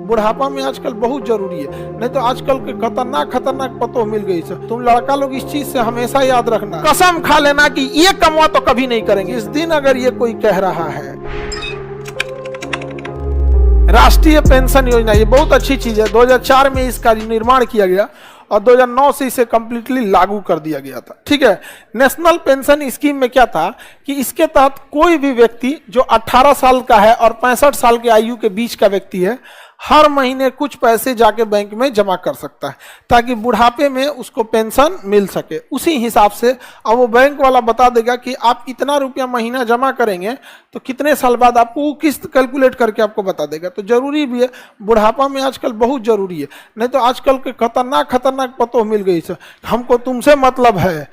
बुढ़ापा में आजकल बहुत जरूरी है, नहीं तो आजकल के खतरनाक खतरनाक पतो मिल गई सर। तुम लड़का लोग इस चीज से हमेशा याद रखना, कसम खा लेना कि ये कमवा तो कभी नहीं करेंगे। इस दिन अगर ये कोई कह रहा है राष्ट्रीय पेंशन योजना, ये बहुत अच्छी चीज है। 2004 में इसका निर्माण किया गया और 2009 से इसे कंप्लीटली लागू कर दिया गया था। ठीक है, नेशनल पेंशन स्कीम में क्या था कि इसके तहत कोई भी व्यक्ति जो 18 साल का है और 65 साल के आयु के बीच का व्यक्ति है, हर महीने कुछ पैसे जाके बैंक में जमा कर सकता है ताकि बुढ़ापे में उसको पेंशन मिल सके। उसी हिसाब से अब वो बैंक वाला बता देगा कि आप इतना रुपया महीना जमा करेंगे तो कितने साल बाद आपको किस्त कैलकुलेट करके आपको बता देगा। तो जरूरी भी है, बुढ़ापा में आजकल बहुत जरूरी है, नहीं तो आजकल के खतरनाक खतरनाक पतो मिल गई सर। हमको तुमसे मतलब है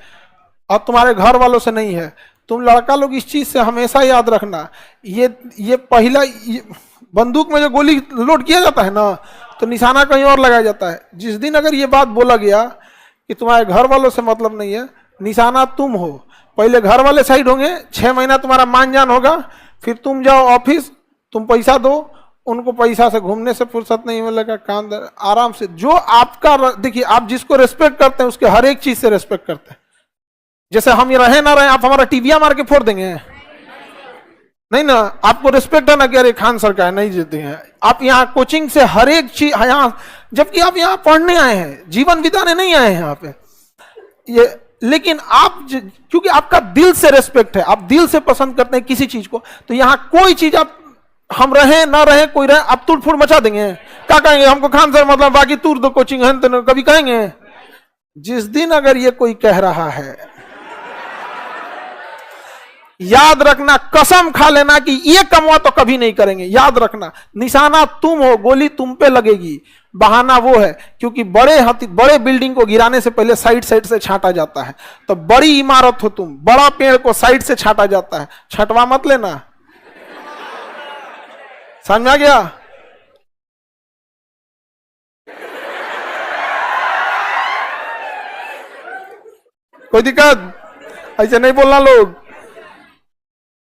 और तुम्हारे घर वालों से नहीं है। तुम लड़का लोग इस चीज से हमेशा याद रखना, ये पहला बंदूक में जो गोली लोड किया जाता है ना, तो निशाना कहीं और लगाया जाता है। जिस दिन अगर ये बात बोला गया कि तुम्हारे घर वालों से मतलब नहीं है, निशाना तुम हो। पहले घर वाले साइड होंगे, 6 महीना तुम्हारा मान जान होगा, फिर तुम जाओ ऑफिस, तुम पैसा दो, उनको पैसा से घूमने से फुर्सत नहीं मिलेगा, काम आराम से। जो आपका देखिए, आप जिसको रेस्पेक्ट करते हैं उसके हर एक चीज से रेस्पेक्ट करते हैं। जैसे हम ये रहे ना रहे, आप हमारा टीविया मार के फोड़ देंगे नहीं ना, आपको रिस्पेक्ट है ना कि अरे खान सर का है, नहीं देते हैं। आप यहाँ कोचिंग से हर एक चीज यहाँ, जबकि आप यहाँ पढ़ने आए हैं, जीवन बिताने नहीं आए हैं यहाँ पे ये। लेकिन आप क्योंकि आपका दिल से रिस्पेक्ट है, आप दिल से पसंद करते हैं किसी चीज को, तो यहाँ कोई चीज आप हम रहे ना रहे, कोई रहे, आप तोड़ फोड़ मचा देंगे। क्या कहेंगे हमको खान सर मतलब बाकी तूर दो कोचिंग है, तो कभी कहेंगे? जिस दिन अगर ये कोई कह रहा है, याद रखना, कसम खा लेना कि ये कमवा तो कभी नहीं करेंगे। याद रखना, निशाना तुम हो, गोली तुम पे लगेगी। बहाना वो है क्योंकि बड़े बिल्डिंग को गिराने से पहले साइड साइड से छांटा जाता है। तो बड़ी इमारत हो तुम, बड़ा पेड़ को साइड से छांटा जाता है, छटवा मत लेना। समझ में आ गया? कोई दिक्कत? ऐसे नहीं बोलना लोग,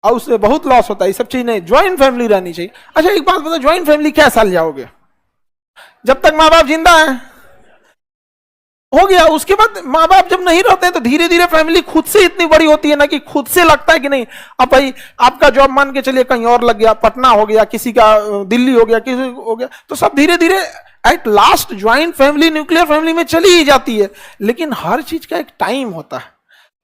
और उससे बहुत लॉस होता है। ये सब चीज नहीं, ज्वाइंट फैमिली रहनी चाहिए। अच्छा एक बात बताओ, ज्वाइंट फैमिली क्या साल जाओगे? जब तक माँ बाप जिंदा है हो गया, उसके बाद माँ बाप जब नहीं रहते हैं तो धीरे धीरे फैमिली खुद से इतनी बड़ी होती है ना कि खुद से लगता है कि नहीं, अब भाई आपका जॉब मान के चलिए कहीं और लग गया, पटना हो गया, किसी का दिल्ली हो गया, किसी हो गया, तो सब धीरे धीरे at last joint family nuclear family में चली ही जाती है। लेकिन हर चीज का एक टाइम होता है,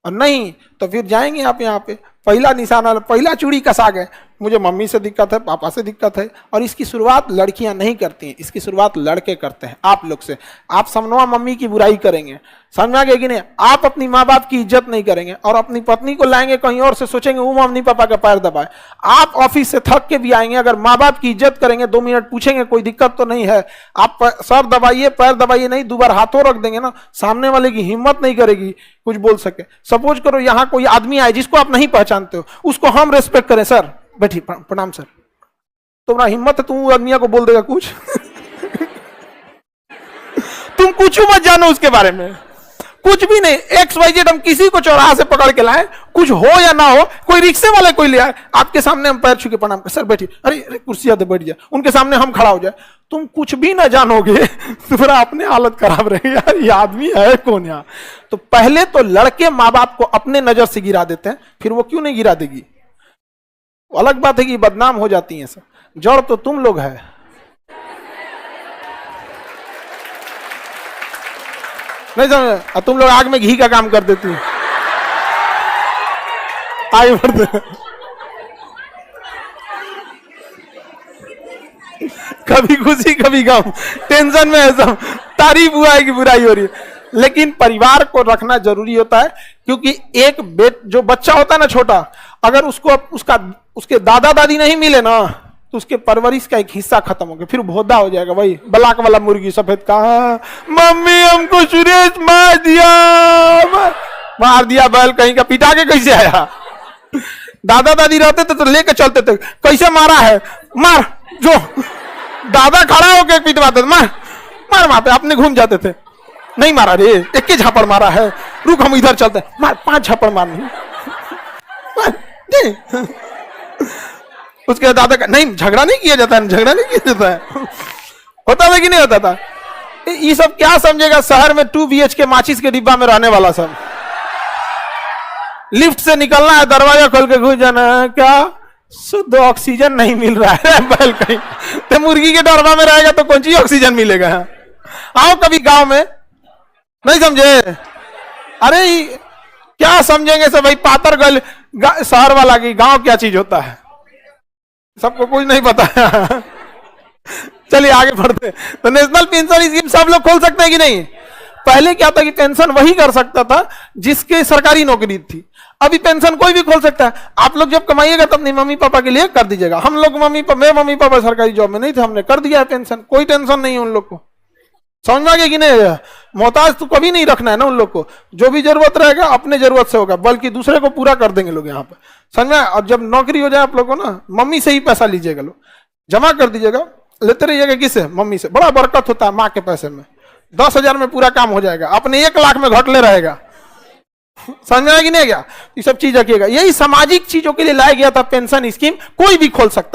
और नहीं तो फिर जाएंगे आप यहाँ पे पहला निशाना, पहला चूड़ी का साग है। मुझे मम्मी से दिक्कत है, पापा से दिक्कत है, और इसकी शुरुआत लड़कियां नहीं करती हैं, इसकी शुरुआत लड़के करते हैं। आप लोग से आप समनवा मम्मी की बुराई करेंगे, समझ आ गया कि नहीं? आप अपनी माँ बाप की इज्जत नहीं करेंगे और अपनी पत्नी को लाएंगे कहीं और से, सोचेंगे वो मम्मी पापा का पैर दबाए। आप ऑफिस से थक के भी आएंगे, अगर माँ बाप की इज्जत करेंगे, 2 मिनट पूछेंगे कोई दिक्कत तो नहीं है, आप सर दबाइए पैर दबाइए नहीं, 2 बार हाथों रख देंगे ना, सामने वाले की हिम्मत नहीं करेगी कुछ बोल सके। सपोज करो यहाँ कोई आदमी आए जिसको आप नहीं पहचानते हो, उसको हम रेस्पेक्ट करें, सर बैठिए प्रणाम सर, तुम्हारा हिम्मत है तुम आदमिया को बोल देगा कुछ? तुम कुछ मत जानो उसके बारे में, कुछ भी नहीं। XYZ हम किसी को चौराहा से पकड़ के लाए, कुछ हो या ना हो, कोई रिक्शे वाले कोई ले आए, आपके सामने हम पैर छू के प्रणाम कर, सर बैठिए, अरे कुर्सी आते बैठ जाए, उनके सामने हम खड़ा हो जाए, तुम कुछ भी ना जानोगे, तुम्हारा अपने हालत खराब रहेगी, यार ये आदमी है कौन यहाँ। तो पहले तो लड़के माँ बाप को अपने नजर से गिरा देते हैं, फिर वो क्यों नहीं गिरा देगी? अलग बात है कि बदनाम हो जाती है। सर जड़ तो तुम लोग है। नहीं समझ? तुम लोग आग में घी का काम कर देती हो। आगे बढ़ते, कभी खुशी कभी गम, टेंशन में है सब, तारीफ हुआ है कि बुराई हो रही है। लेकिन परिवार को रखना जरूरी होता है, क्योंकि एक जो बच्चा होता है ना छोटा, अगर उसको उसके दादा दादी नहीं मिले ना, तो उसके परवरिश का एक हिस्सा खत्म हो गया, फिर भोदा हो जाएगा। भाई ब्लैक वाला मुर्गी सफेद का, मम्मी हमको सुरेश मार दिया बैल कहीं का, पिटा के कैसे आया? दादा दादी रहते थे तो लेके चलते थे, कैसे मारा है, मार, जो दादा खड़ा होकर पिटवाते थे, मार मार, वहां पे अपने घूम जाते थे, नहीं मारा रे, एक ही झापड़ मारा है, रुक हम इधर चलते हैं, मार 5 झापड़ मारनी। उसके दादा का नहीं, झगड़ा नहीं किया जाता है, झगड़ा नहीं किया जाता है। होता था कि नहीं होता था? ये सब क्या समझेगा शहर में 2 BHK माचिस के डिब्बा में रहने वाला सब। लिफ्ट से निकलना है, दरवाजा खोल के घुस जाना है, क्या शुद्ध ऑक्सीजन नहीं मिल रहा है बैल कहीं तो मुर्गी के डरवा में रहेगा तो कौन सी ऑक्सीजन मिलेगा? आओ कभी गांव में, नहीं समझे? अरे क्या समझेंगे सब भाई, पातर गल शहर वाला की गांव क्या चीज होता है सबको कुछ नहीं पता है। चलिए आगे बढ़ते। तो नेशनल पेंशन स्कीम सब लोग खोल सकते हैं कि नहीं? पहले क्या था कि पेंशन वही कर सकता था जिसके सरकारी नौकरी थी, अभी पेंशन कोई भी खोल सकता है। आप लोग जब कमाइएगा तब नहीं मम्मी पापा के लिए कर दीजिएगा। हम लोग मेरे मम्मी पापा सरकारी जॉब में नहीं थे, हमने कर दिया है पेंशन, कोई टेंशन नहीं है उन लोग को। समझ में आ गया कि नहीं? मोहताज तो कभी नहीं रखना है ना उन लोग को, जो भी जरूरत रहेगा अपने जरूरत से होगा, बल्कि दूसरे को पूरा कर देंगे लोग यहाँ पे। समझ में? और जब नौकरी हो जाए आप लोग को ना, मम्मी से ही पैसा लीजिएगा, लोग जमा कर दीजिएगा, लेते रहिएगा। किससे? मम्मी से। बड़ा बरकत होता है माँ के पैसे में। 10,000 में पूरा काम हो जाएगा, अपने 1 लाख में घटले रहेगा। समझ में आया कि नहीं गया? ये सब चीज रखिएगा। यही सामाजिक चीजों के लिए लाया गया था पेंशन स्कीम, कोई भी खोल सकता है।